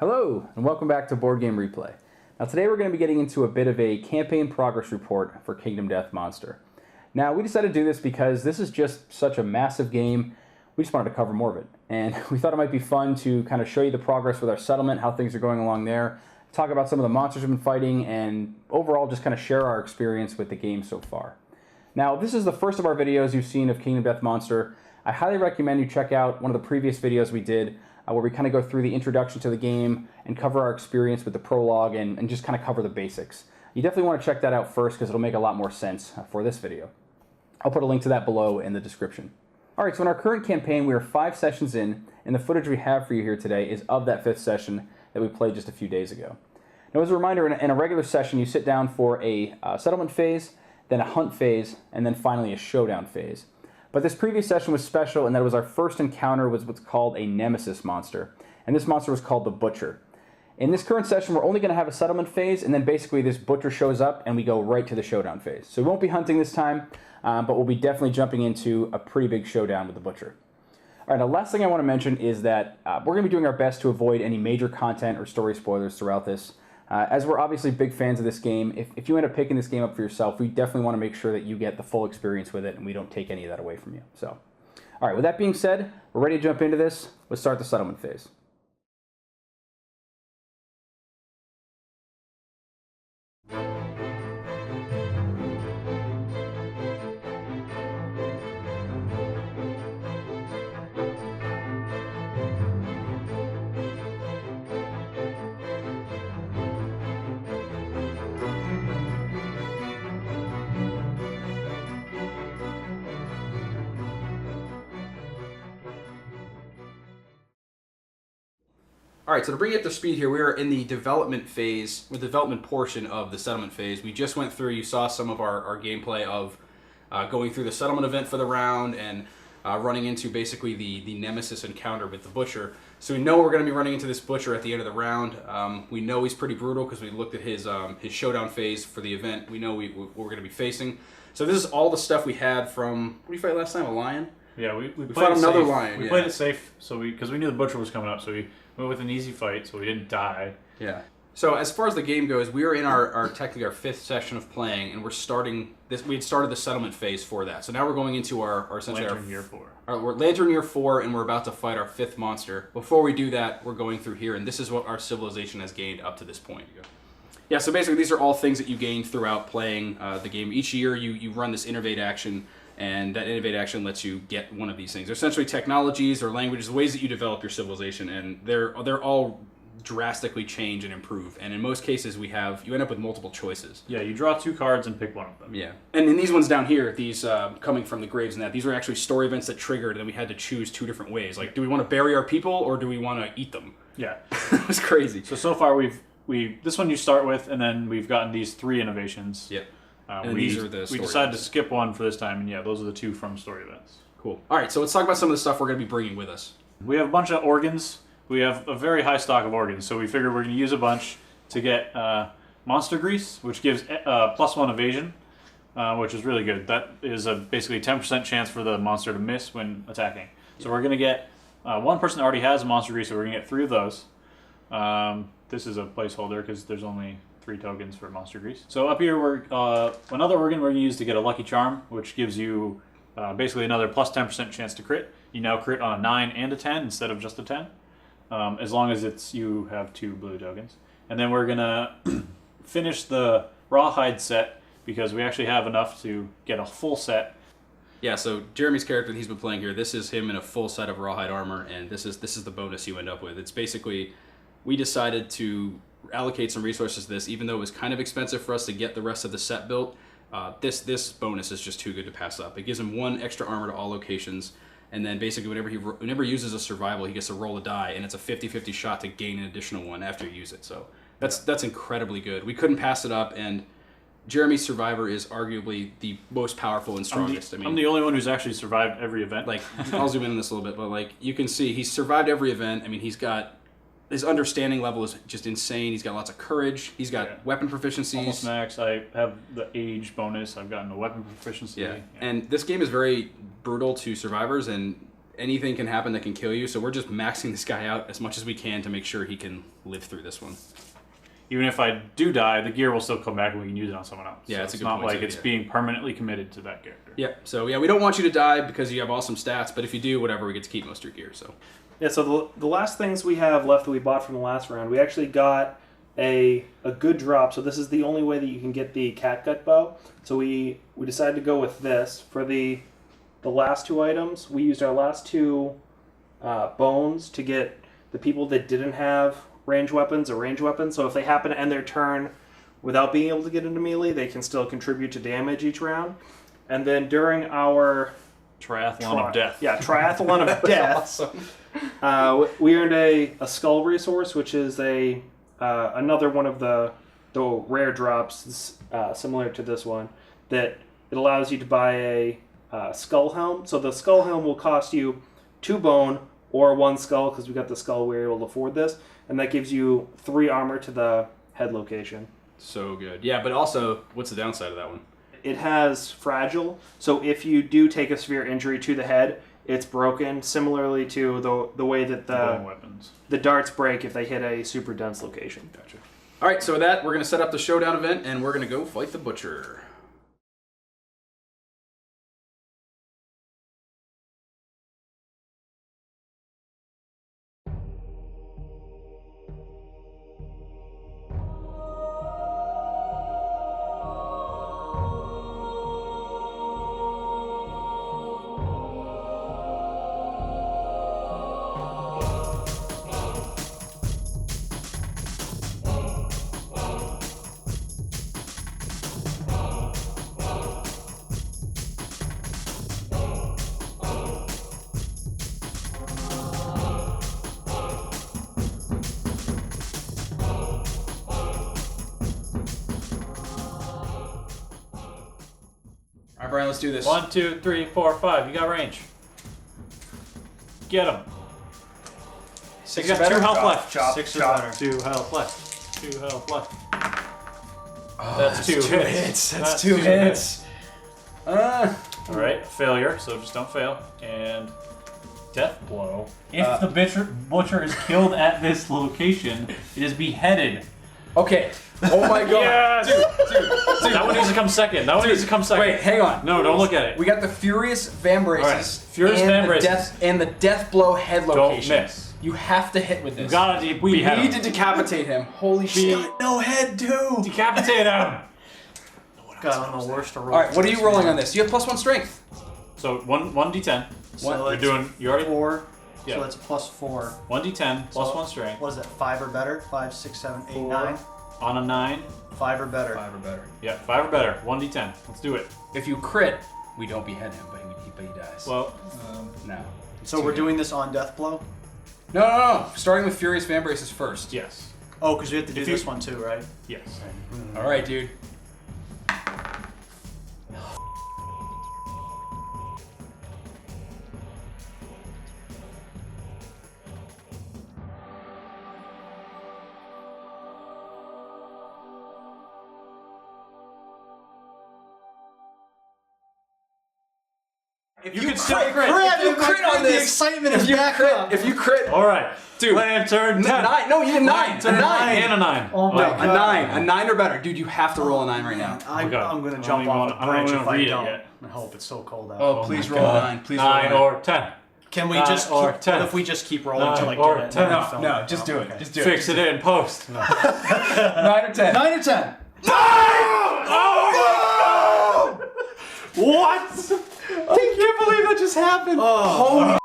Hello, and welcome back to Board Game Replay. Now today we're going to be getting into a bit of a campaign progress report for Kingdom Death Monster. Now we decided to do this because this is just such a massive game, we just wanted to cover more of it. And we thought it might be fun to kind of show you the progress with our settlement, how things are going along there, talk about some of the monsters we've been fighting, and overall just kind of share our experience with the game so far. Now if this is the first of our videos you've seen of Kingdom Death Monster, I highly recommend you check out one of the previous videos we did where we kind of go through the introduction to the game and cover our experience with the prologue and just kind of cover the basics. You definitely want to check that out first because it'll make a lot more sense for this video. I'll put a link to that below in the description. Alright, so in our current campaign we are 5 sessions in, and the footage we have for you here today is of that 5th session that we played just a few days ago. Now as a reminder, in a regular session you sit down for a settlement phase, then a hunt phase, and then finally a showdown phase. But this previous session was special in that it was our first encounter with what's called a Nemesis monster. And this monster was called the Butcher. In this current session, we're only going to have a settlement phase, and then basically this Butcher shows up and we go right to the showdown phase. So we won't be hunting this time, but we'll be definitely jumping into a pretty big showdown with the Butcher. All right, the last thing I want to mention is that we're going to be doing our best to avoid any major content or story spoilers throughout this. As we're obviously big fans of this game, if you end up picking this game up for yourself, we definitely want to make sure that you get the full experience with it and we don't take any of that away from you. So, all right, with that being said, we're ready to jump into this. Let's start the settlement phase. Alright, so to bring you up to speed here, we are in the development phase, the development portion of the settlement phase. We just went through, you saw some of our gameplay of going through the settlement event for the round and running into basically the Nemesis encounter with the Butcher. So we know we're going to be running into this Butcher at the end of the round. We know he's pretty brutal because we looked at his showdown phase for the event. We know what we're going to be facing. So this is all the stuff we had from, what did we fight last time, a lion? Yeah, we fought another lion. We played it safe, so because we knew the Butcher was coming up, so we went with an easy fight, so we didn't die. Yeah. So as far as the game goes, we are in technically our 5th session of playing, and we're starting this. We had started the settlement phase for that, so now we're going into our essentially Lantern Year 4. We're Lantern Year 4, and we're about to fight our 5th monster. Before we do that, we're going through here, and this is what our civilization has gained up to this point. Yeah. So basically, these are all things that you gain throughout playing the game. Each year, you run this innovate action. And that innovate action lets you get one of these things. They're essentially technologies or languages, ways that you develop your civilization, and they're all drastically change and improve. And in most cases, you end up with multiple choices. Yeah, you draw 2 cards and pick one of them. Yeah, and in these ones down here, these coming from the graves and that, these are actually story events that triggered, and we had to choose 2 different ways. Like, do we want to bury our people or do we want to eat them? Yeah, it was crazy. So far this one you start with, and then we've gotten these 3 innovations. Yep. We decided to skip one for this time, and yeah, those are the 2 from story events. Cool. All right, so let's talk about some of the stuff we're going to be bringing with us. We have a bunch of organs. We have a very high stock of organs, so we figured we're going to use a bunch to get monster grease, which gives +1 evasion, which is really good. That is basically a 10% chance for the monster to miss when attacking. So we're going to get one person that already has a monster grease, so we're going to get 3 of those. This is a placeholder because there's only 3 tokens for monster grease. So up here, another organ we're going to use to get a lucky charm, which gives you basically another +10% chance to crit. You now crit on a 9 and a 10 instead of just a 10, as long as you have 2 blue tokens. And then we're going to finish the rawhide set because we actually have enough to get a full set. Yeah, so Jeremy's character that he's been playing here, this is him in a full set of rawhide armor, and this is the bonus you end up with. It's basically, we decided to allocate some resources to this, even though it was kind of expensive for us to get the rest of the set built. This bonus is just too good to pass up. It gives him 1 extra armor to all locations, and then basically whenever he uses a survival, he gets to roll a die, and it's a 50-50 shot to gain an additional 1 after you use it. So that's incredibly good. We couldn't pass it up, and Jeremy's survivor is arguably the most powerful and strongest. I'm the only one who's actually survived every event. Like, I'll zoom in on this a little bit, but like you can see, he's survived every event. I mean, his understanding level is just insane. He's got lots of courage. He's got weapon proficiencies. Almost max. I have the age bonus. I've gotten the weapon proficiency. Yeah. And this game is very brutal to survivors, and anything can happen that can kill you. So we're just maxing this guy out as much as we can to make sure he can live through this one. Even if I do die, the gear will still come back and we can use it on someone else. Yeah, so it's a good not point like too, it's yeah. being permanently committed to that character. Yeah. So yeah, we don't want you to die because you have awesome stats. But if you do, whatever, we get to keep most of your gear. So. Yeah, so the last things we have left that we bought from the last round, we actually got a good drop. So this is the only way that you can get the catgut bow. So we decided to go with this. For the last 2 items, we used our last 2 bones to get the people that didn't have range weapons or range weapons. So if they happen to end their turn without being able to get into melee, they can still contribute to damage each round. And then during our Triathlon of death. Yeah, triathlon of death. Awesome. We earned a skull resource, which is another one of the rare drops similar to this one, that it allows you to buy a skull helm. So the skull helm will cost you 2 bone or 1 skull, because we got the skull, we were able to afford this, and that gives you 3 armor to the head location. So good. Yeah, but also, what's the downside of that one? It has fragile, so if you do take a severe injury to the head, it's broken, similarly to the way that Bone weapons. the darts break if they hit a super dense location. Gotcha. All right, so with that, we're going to set up the showdown event, and we're going to go fight the butcher. All right, Brian, let's do this. 1, 2, 3, 4, 5. You got range. Get him. 6 You or got 2 better? health left. chop, 6 chop. or better. 2 health left. 2 health left. Oh, That's 2 hits. That's 2 hits. All right, failure. So just don't fail. And death blow. If the butcher is killed at this location, it is beheaded. Okay. Oh my god. Yes! Dude. That one needs to come second. That one needs to come second. Wait, hang on. No, don't look at it. We got the Furious Van Braces. All right, Furious Van Braces. And the Death Blow head location. Don't miss. You have to hit with this. You gotta We behead need him. to decapitate him. Holy shit. No head, too. Decapitate him. God, I'm the worst to roll. All right, what are you rolling on this? You have +1 strength. So 1d10. So You're it's doing. You already. 4. Yeah. So that's +4. 1d10 plus So 1 strength. What is that? 5 or better? 5, 6, 7, 8, 4. 9. On a 9. 5 or better. 5 or better. Yeah, 5 or better. 1d10. Let's do it. If you crit, we don't behead him, but he dies. Well, no. So we're doing this on death blow? No. Starting with Furious Van Braces first. yes. Oh, because we have to do If you- this one too, right? Yes. All right, dude. You can still crit. If you crit on this, the excitement if is you back crit, up. if you crit, All right. Dude. Lantern 10. 9. No, you did 9. A 9. And a 9. Oh my No, God. a 9. A 9 or better, dude. You have to roll a 9 right now. I'm Okay. going to I don't jump even off wanna- a I don't branch even if wanna I read it don't. yet. I hope it's so cold out. Oh, please my roll a God. 9. Please roll a 9 or 10. Can we 9 just or keep, 10. what if we just keep rolling 9 until I or get it? 10. and film No, it? just Oh, do it. okay. Just do it. Fix it in post. 9 or 10. 9 or 10? Oh my God! What? I can't believe that just happened. Oh,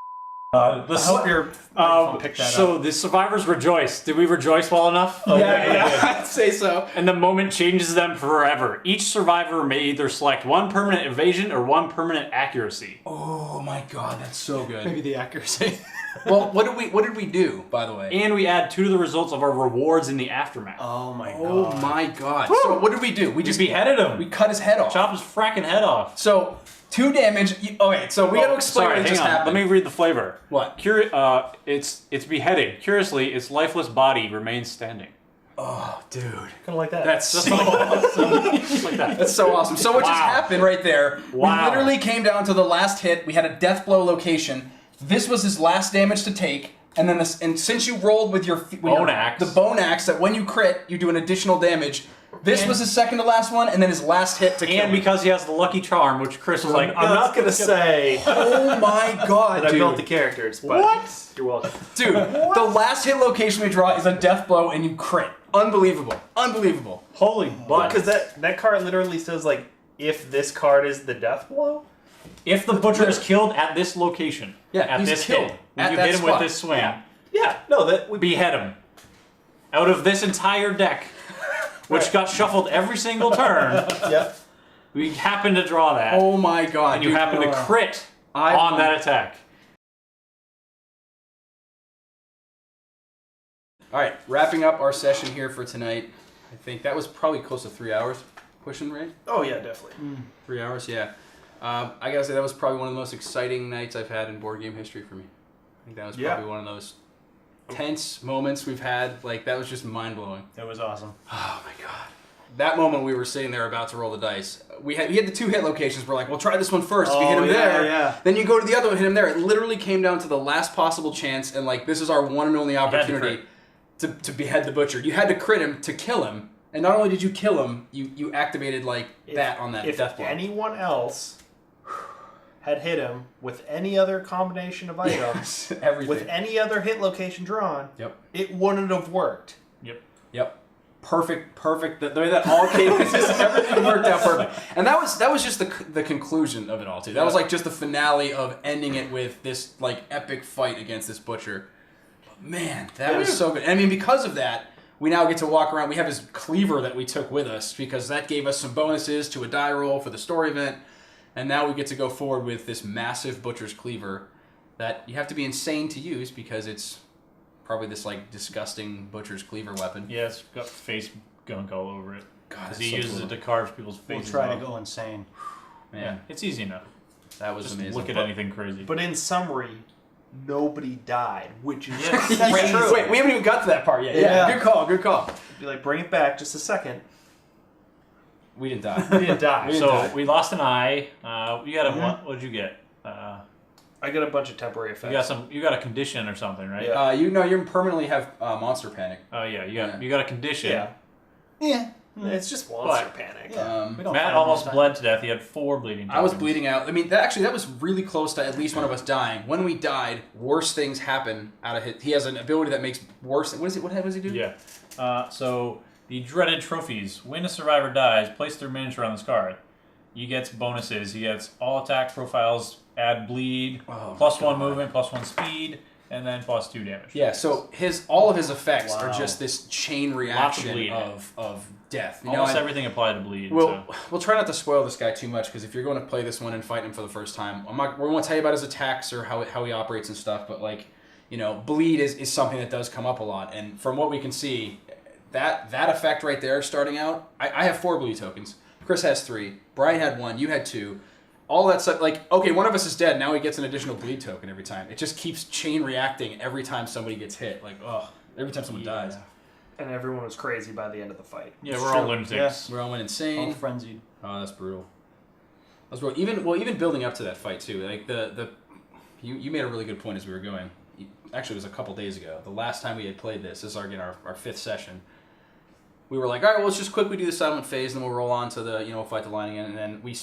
The I hope your microphone picked that so up. the survivors rejoice. Did we rejoice well enough? Yeah, I'd say so. And the moment changes them forever. Each survivor may either select 1 permanent evasion or 1 permanent accuracy. Oh my god, that's so good. Maybe the accuracy. Well, what did we do, by the way? And we add 2 to the results of our rewards in the aftermath. Oh my God. Oh my god. So what did we do? We just beheaded him. We cut his head off. Chop his fracking head off. So 2 damage. Okay, so we got to explain Sorry, what hang just on. happened. Let me read the flavor. What? It's beheaded. Curiously, its lifeless body remains standing. Oh, dude. Kind of like that. That's so awesome. Just like that. That's so awesome. So what just Wow. happened right there, Wow. we literally came down to the last hit. We had a death blow location. This was his last damage to take, and then and since you rolled with your Bone axe. the bone axe, that when you crit, you do an additional damage. This was his second to last one, and then his last hit to kill. And because he has the lucky charm, which Chris was like, I'm not gonna say oh my god, that I dude. built the characters, but you're welcome. Dude, the last hit location we draw is a death blow, and you crit. Unbelievable. Unbelievable. holy butt. Because that card literally says like, if this card is the death blow. If the butcher is killed at this location, Yeah, at he's this killed hit, at you that hit him spot. with this swing, Yeah, no, that would be. behead him. Out of this entire deck, which got shuffled every single turn, Yep. we happen to draw that, Oh my god. and you dude. happen to crit I on want- that attack. Alright, wrapping up our session here for tonight. I think that was probably close to 3 hours pushing, right? Oh yeah, definitely. 3 hours, yeah. I gotta say that was probably one of the most exciting nights I've had in board game history for me. I think that was Yeah. probably one of those tense moments we've had. Like, that was just mind-blowing. That was awesome. Oh my god. That moment we were sitting there about to roll the dice, we had the 2 hit locations. We're like, we'll try this one first. If you hit him there, then you go to the other one, hit him there. It literally came down to the last possible chance, and like, this is our one and only had to opportunity to behead the butcher. You had to crit him to kill him, and not only did you kill him, you activated like that on that If death blow. anyone else had hit him with any other combination of items, Everything. with any other hit location drawn, Yep. it wouldn't have worked. Yep. Perfect. The way that all came, everything worked out perfect. And that was just the conclusion of it all too. That was like just the finale of ending it with this like epic fight against this butcher. But man, that was so good. And I mean, because of that, we now get to walk around. We have his cleaver that we took with us because that gave us some bonuses to a die roll for the story event. And now we get to go forward with this massive butcher's cleaver that you have to be insane to use because it's probably this like disgusting butcher's cleaver weapon. Yeah, it's got face gunk all over it. God, Because that's he so uses cool. it to carve people's We'll faces try to off. go insane. Man, Yeah, it's easy enough. that was Just amazing. look at anything crazy. But in summary, nobody died, which is Yes. crazy. Wait, we haven't even got to that part yet. Yeah. Good call. Be like, bring it back just a second. We didn't die. We didn't die. We didn't So die. we lost an eye. You got a Mhm. what? What'd you get? I got a bunch of temporary effects. You got a condition or something, right? Yeah. You permanently have monster panic. Oh yeah, Yeah. you got a condition. Yeah. Yeah. It's just monster But- panic. We don't Matt find almost this time. bled to death. He had 4 bleeding. I was tokens. bleeding out. I mean, that was really close to at least one of us dying. When we died, worse things happen out of his. He has an ability that makes worse. What is it? What does he do? Yeah. So the dreaded trophies. When a survivor dies, place their miniature on this card. He gets bonuses. He gets all attack profiles, add bleed, Oh, plus my 1 God. movement, plus 1 speed, and then plus 2 damage. Yeah. So all of his effects are Wow. just this chain Lots of reaction bleed. of death. You Almost know, everything applied to bleed. We'll so. try not to spoil this guy too much because if you're going to play this one and fight him for the first time, we won't tell you about his attacks or how he operates and stuff. But like, bleed is something that does come up a lot. And from what we can see, that effect right there, starting out, I have 4 bleed tokens. Chris has 3. Brian had 1. You had 2. All that stuff, like, okay, one of us is dead. Now he gets an additional bleed token every time. It just keeps chain reacting every time somebody gets hit. Like, every time someone dies. And everyone was crazy by the end of the fight. Yeah, we're all lunatics. We're all went All insane. frenzied. Oh, that's brutal. That's brutal. Even building up to that fight too. Like you made a really good point as we were going. Actually, it was a couple days ago. The last time we had played this is our 5th session. We were like, all right, well, let's just quickly do the settlement phase, and then we'll roll on to the fight the line again. And then we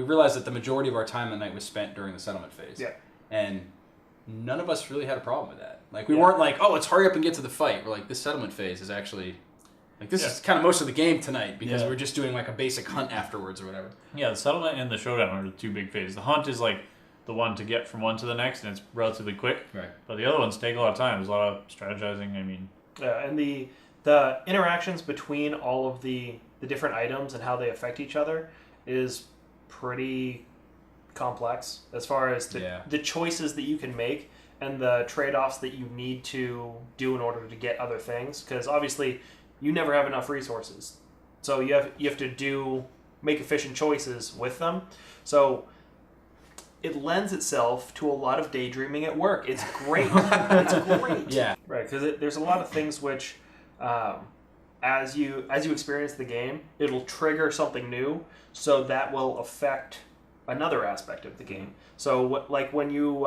realized that the majority of our time that night was spent during the settlement phase. Yeah. And none of us really had a problem with that. Like we weren't like, oh, let's hurry up and get to the fight. We're like, this settlement phase is actually. Like, this is kind of most of the game tonight because we're just doing, like, a basic hunt afterwards or whatever. Yeah, the settlement and the showdown are the 2 big phases. The hunt is like the one to get from one to the next, and it's relatively quick. Right. But the other ones take a lot of time. There's a lot of strategizing. I mean, And the interactions between all of the different items and how they affect each other is pretty complex as far as the choices that you can make and the trade-offs that you need to do in order to get other things. Because obviously, you never have enough resources, so you have to make efficient choices with them. So it lends itself to a lot of daydreaming at work. It's great. It's great. Yeah. Right, because there's a lot of things which, as you experience the game, it'll trigger something new, so that will affect another aspect of the game. So, when you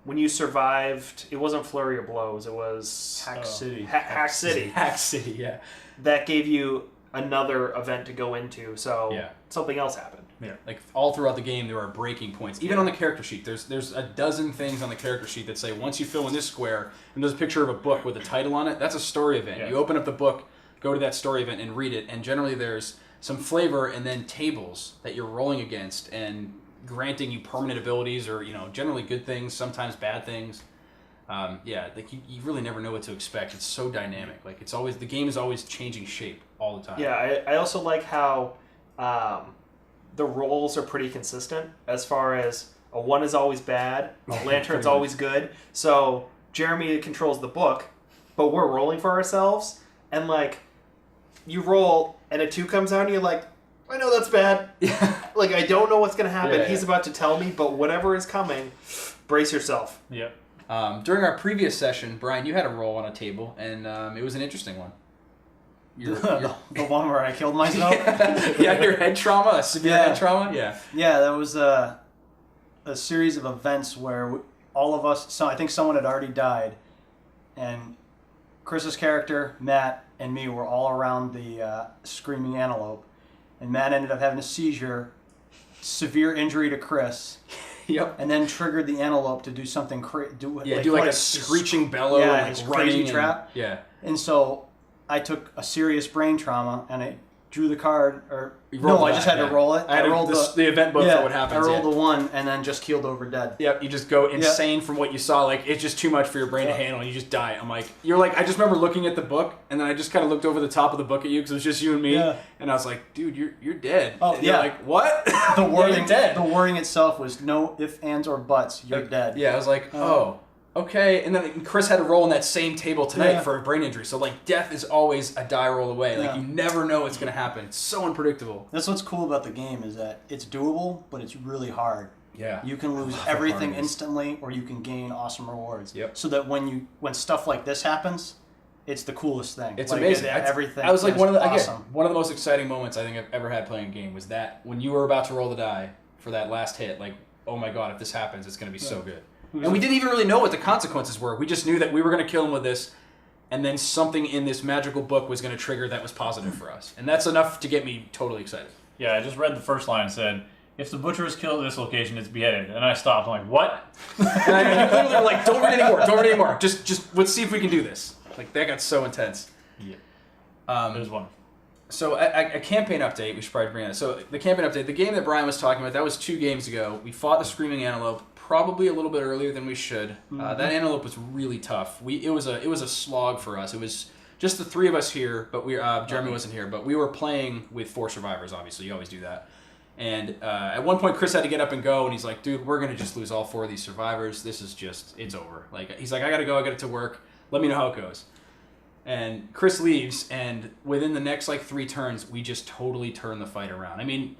when you survived, it wasn't Flurry of Blows, it was Hack City. Hack City. Hack City, yeah. That gave you another event to go into, so something else happened. Yeah, like all throughout the game there are breaking points. Even on the character sheet, there's a dozen things on the character sheet that say once you fill in this square, and there's a picture of a book with a title on it, that's a story event. Yeah. You open up the book, go to that story event and read it, and generally there's some flavor and then tables that you're rolling against and granting you permanent abilities or, generally good things, sometimes bad things. Like you really never know what to expect. It's so dynamic. Like the game is always changing shape all the time. Yeah, I also like how the rolls are pretty consistent as far as a 1 is always bad, a lantern's always good. So Jeremy controls the book, but we're rolling for ourselves, and like you roll and a 2 comes out and you're like, I know that's bad. Yeah. Like I don't know what's gonna happen. Yeah. He's about to tell me, but whatever is coming, brace yourself. Yep. During our previous session, Brian, you had a roll on a table, and it was an interesting one. The one where I killed myself? Yeah, your head trauma, a severe head trauma? Yeah. Yeah, that was a series of events where all of us, I think someone had already died, and Chris's character, Matt, and me were all around the screaming antelope, and Matt ended up having a seizure, severe injury to Chris. Yep. And then triggered the antelope to do something do like a screeching bellow and and his like running crazy trap. Yeah. And so I took a serious brain trauma and I drew the card, I just had to roll it. I rolled the event book for what happens. I rolled the 1 and then just keeled over dead. Yep, you just go insane from what you saw. Like, it's just too much for your brain to handle, and you just die. I just remember looking at the book, and then I just kind of looked over the top of the book at you, because it was just you and me, and I was like, dude, you're dead. Oh, and you're like, what? The wording, you're dead. The wording itself was no ifs, ands, or buts, you're dead. Yeah, I was like, okay. And then Chris had to roll on that same table tonight for a brain injury. So, like, death is always a die roll away. Like, you never know what's going to happen. It's so unpredictable. That's what's cool about the game is that it's doable, but it's really hard. Yeah. You can lose everything instantly, or you can gain awesome rewards. Yep. So that when stuff like this happens, it's the coolest thing. It's amazing. Everything. I was like, one of awesome. the most exciting moments I think I've ever had playing a game was that when you were about to roll the die for that last hit, like, oh my god, if this happens, it's going to be so good. And we didn't even really know what the consequences were. We just knew that we were going to kill him with this, and then something in this magical book was going to trigger that was positive for us. And that's enough to get me totally excited. Yeah, I just read the first line. It said, if the butcher is killed at this location, it's beheaded. And I stopped. I'm like, what? And I literally were like, don't read anymore. Just let's see if we can do this. Like, that got so intense. Yeah. There's one. So a campaign update, we should probably bring that. So the campaign update, the game that Brian was talking about, that was 2 games ago. We fought the Screaming Antelope probably a little bit earlier than we should. Mm-hmm. That antelope was really tough. It was a slog for us. It was just the 3 of us here, but Jeremy wasn't here. But we were playing with 4 survivors. Obviously, you always do that. And at one point, Chris had to get up and go, and he's like, "Dude, we're gonna just lose all 4 of these survivors. This is it's over." Like, he's like, "I gotta go. I got to work. Let me know how it goes." And Chris leaves, and within the next 3 turns, we just totally turn the fight around. I mean,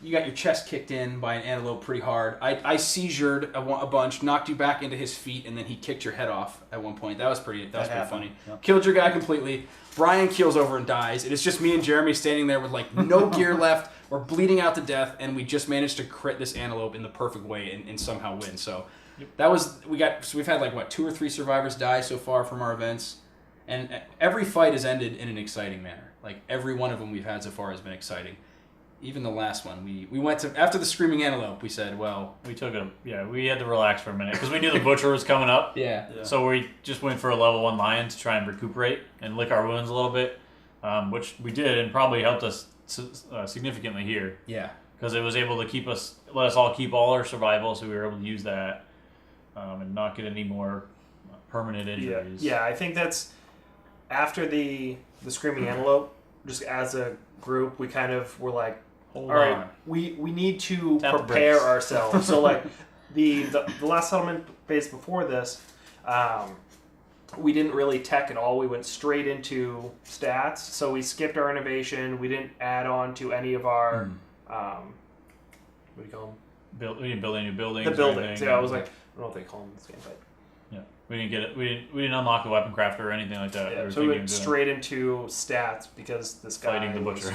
you got your chest kicked in by an antelope pretty hard. I seizured a bunch, knocked you back into his feet, and then he kicked your head off at one point. That was pretty funny. Yep. Killed your guy completely. Brian keels over and dies. And it's just me and Jeremy standing there with no gear left. We're bleeding out to death, and we just managed to crit this antelope in the perfect way and somehow win. So we've had 2 or 3 survivors die so far from our events. And every fight has ended in an exciting manner. Like, every one of them we've had so far has been exciting. Even the last one, we went to, after the Screaming Antelope, we said, well... we had to relax for a minute, because we knew the butcher was coming up. Yeah. So we just went for a level 1 lion to try and recuperate and lick our wounds a little bit, which we did, and probably helped us significantly here. Yeah. Because it was able to let us all keep all our survival, so we were able to use that and not get any more permanent injuries. Yeah, I think that's... After the Screaming Antelope, just as a group, we kind of were like, all right, we need to prepare ourselves. So the last settlement phase before this, we didn't really tech at all. We went straight into stats. So we skipped our innovation. We didn't add on to any of our what do you call them? We didn't build any new buildings. The buildings. Yeah, I was like, I don't know what they call them in this game, but yeah, we didn't get it. We didn't unlock the weapon crafter or anything like that. Yeah, so we went straight into stats because this guy fighting the butcher.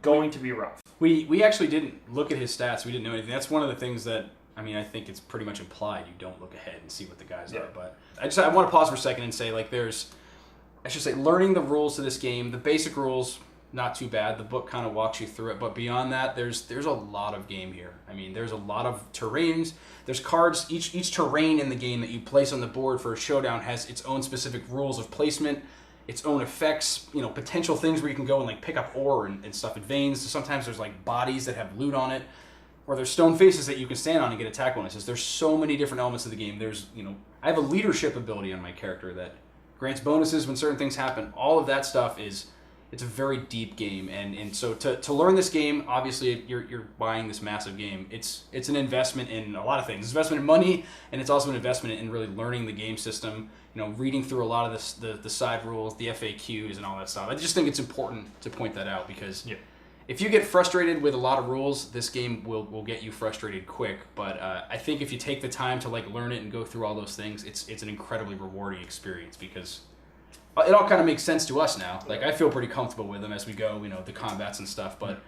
Going to be rough. We actually didn't look at his stats. We didn't know anything. That's one of the things that I mean, I think it's pretty much implied you don't look ahead and see what the guys are. But I want to pause for a second and say, like, learning the rules to this game, the basic rules, not too bad. The book kind of walks you through it. But beyond that, there's a lot of game here. I mean, there's a lot of terrains. There's cards. Each terrain in the game that you place on the board for a showdown has its own specific rules of placement, its own effects, potential things where you can go and like pick up ore and stuff in veins. So sometimes there's like bodies that have loot on it, or there's stone faces that you can stand on and get attack bonuses. There's so many different elements of the game. There's, I have a leadership ability on my character that grants bonuses when certain things happen. All of that stuff it's a very deep game, and so to learn this game, obviously you're buying this massive game. It's an investment in a lot of things. It's an investment in money, and it's also an investment in really learning the game system. Reading through a lot of the side rules, the FAQs, and all that stuff. I just think it's important to point that out because if you get frustrated with a lot of rules, this game will get you frustrated quick. But I think if you take the time to like learn it and go through all those things, it's an incredibly rewarding experience because it all kind of makes sense to us now. Like, I feel pretty comfortable with them as we go, the combats and stuff. But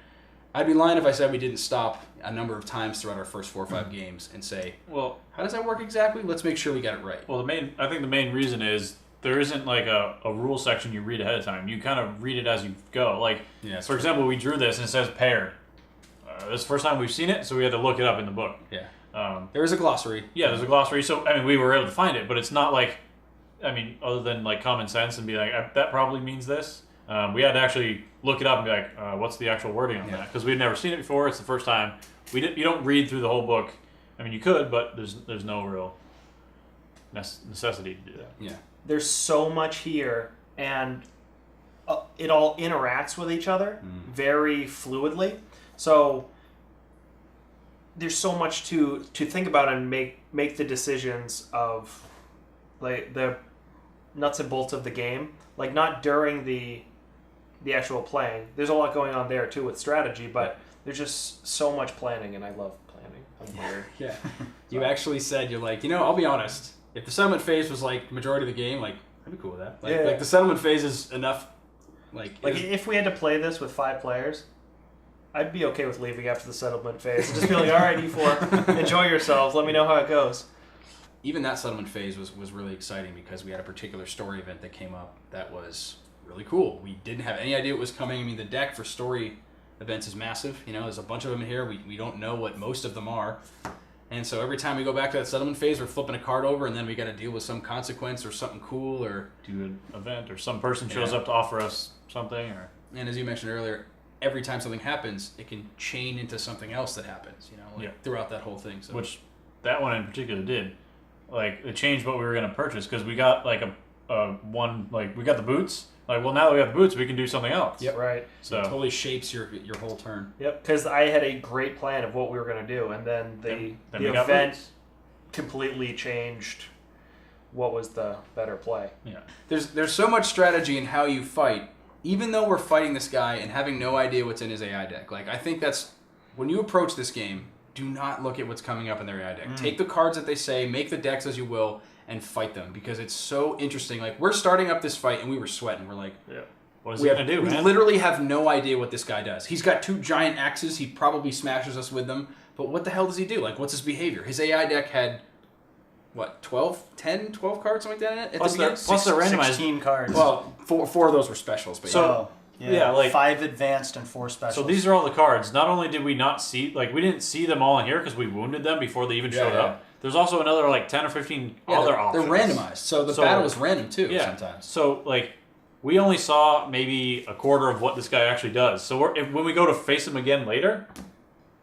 I'd be lying if I said we didn't stop a number of times throughout our first 4 or 5 games and say, well, how does that work exactly? Let's make sure we got it right. Well, I think the main reason is there isn't like a rule section you read ahead of time. You kind of read it as you go. Like, for example, we drew this and it says paired. This is the first time we've seen it, so we had to look it up in the book. Yeah. There is a glossary. Yeah, there's a glossary. So, I mean, we were able to find it, but it's not like, other than like common sense and be like, that probably means this. We had to actually look it up and be like, what's the actual wording on that? Because we'd never seen it before. It's the first time. You don't read through the whole book. I mean, you could, but there's no real necessity to do that. Yeah. There's so much here, and it all interacts with each other very fluidly. So there's so much to think about and make the decisions of like the nuts and bolts of the game. Like, not during the actual playing. There's a lot going on there too with strategy, but there's just so much planning, and I love planning. I'm weird. Yeah. You actually said, you're like, I'll be honest. If the settlement phase was like majority of the game, like, I'd be cool with that. Like the settlement phase is enough. Like if we had to play this with 5 players, I'd be okay with leaving after the settlement phase and just be like, all right, E4, enjoy yourselves. Let me know how it goes. Even that settlement phase was really exciting because we had a particular story event that came up that was really cool. We didn't have any idea it was coming. I mean, the deck for story events is massive. There's a bunch of them in here. We don't know what most of them are. And so every time we go back to that settlement phase, we're flipping a card over, and then we got to deal with some consequence or something cool, or do an event, or some person shows up to offer us something. And as you mentioned earlier, every time something happens, it can chain into something else that happens, throughout that whole thing. So. Which that one in particular did. Like, it changed what we were going to purchase, because we got like we got the boots. Like, well, now that we have the boots, we can do something else. Yep. Right. So it totally shapes your whole turn. Yep, because I had a great plan of what we were going to do, and then the event completely changed what was the better play. Yeah. There's so much strategy in how you fight, even though we're fighting this guy and having no idea what's in his AI deck. Like, I think that's, when you approach this game, do not look at what's coming up in their AI deck. Take the cards that they say, make the decks as you will, and fight them, because it's so interesting. Like, we're starting up this fight and we were sweating. We're like, what is he going to do, we man? literally have no idea what this guy does. He's got 2 giant axes. He probably smashes us with them. But what the hell does he do? Like, what's his behavior? His AI deck had, 12 cards, something like that in it? Plus they're randomized. 16 cards. Well, 4 of those were specials. But so, like 5 advanced and 4 specials. So these are all the cards. Not only did we not see, we didn't see them all in here because we wounded them before they even showed up. There's also another 10 or 15 other options. They're randomized, so the battle is random too sometimes. So we only saw maybe a quarter of what this guy actually does. So when we go to face him again later,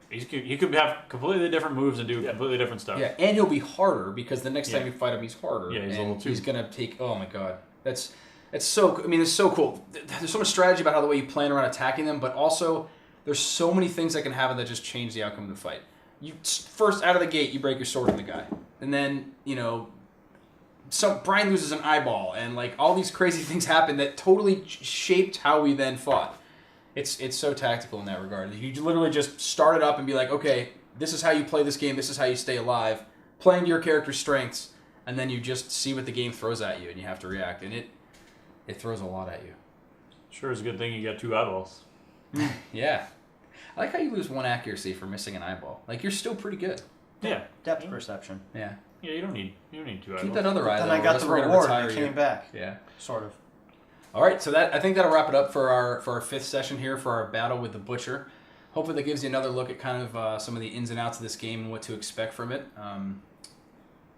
he could have completely different moves and do completely different stuff. Yeah, and he'll be harder because the next time you fight him, he's harder. Yeah, he's and level 2. He's gonna take. Oh my god, it's so. I mean, it's so cool. There's so much strategy about how the way you plan around attacking them, but also there's so many things that can happen that just change the outcome of the fight. You first out of the gate, you break your sword in the guy, and then Brian loses an eyeball, and all these crazy things happen that totally shaped how we then fought. It's so tactical in that regard. You literally just start it up and be like, okay, this is how you play this game. This is how you stay alive, playing to your character's strengths, and then you just see what the game throws at you, and you have to react, and it throws a lot at you. Sure, it's a good thing you got 2 eyeballs. Yeah. I like how you lose 1 accuracy for missing an eyeball. You're still pretty good. Yeah. Depth perception. Yeah. Yeah, you don't need 2 Keep eyeballs. that other eye. Then though, I or got else the we're gonna reward. retire It you. came back. Yeah. Sort of. All right, so I think that'll wrap it up for our 5th session here for our battle with the Butcher. Hopefully that gives you another look at kind of some of the ins and outs of this game and what to expect from it.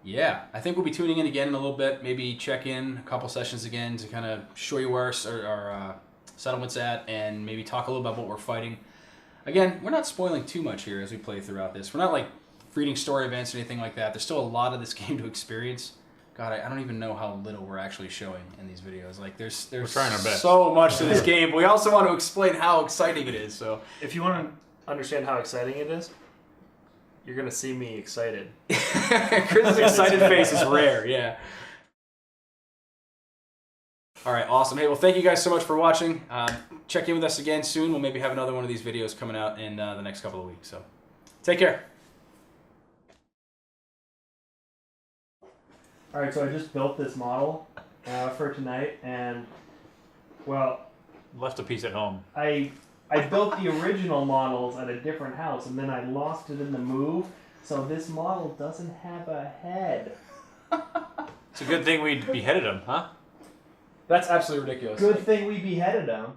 Yeah, I think we'll be tuning in again in a little bit. Maybe check in a couple sessions again to kind of show you where our settlement's at and maybe talk a little about what we're fighting. Again, we're not spoiling too much here as we play throughout this. We're not like reading story events or anything like that. There's still a lot of this game to experience. God, I don't even know how little we're actually showing in these videos. Like, there's trying our best. so much to this game, but we also want to explain how exciting it is. So, If you want to understand how exciting it is, you're going to see me excited. Chris's excited face is rare. Yeah. All right, awesome. Hey, well, thank you guys so much for watching. Check in with us again soon. We'll maybe have another one of these videos coming out in the next couple of weeks. So, take care. All right, so I just built this model for tonight, and well, Left a piece at home. I built the original models at a different house, and then I lost it in the move. So this model doesn't have a head. It's a good thing we beheaded him, huh? That's absolutely ridiculous. Good thing we beheaded him.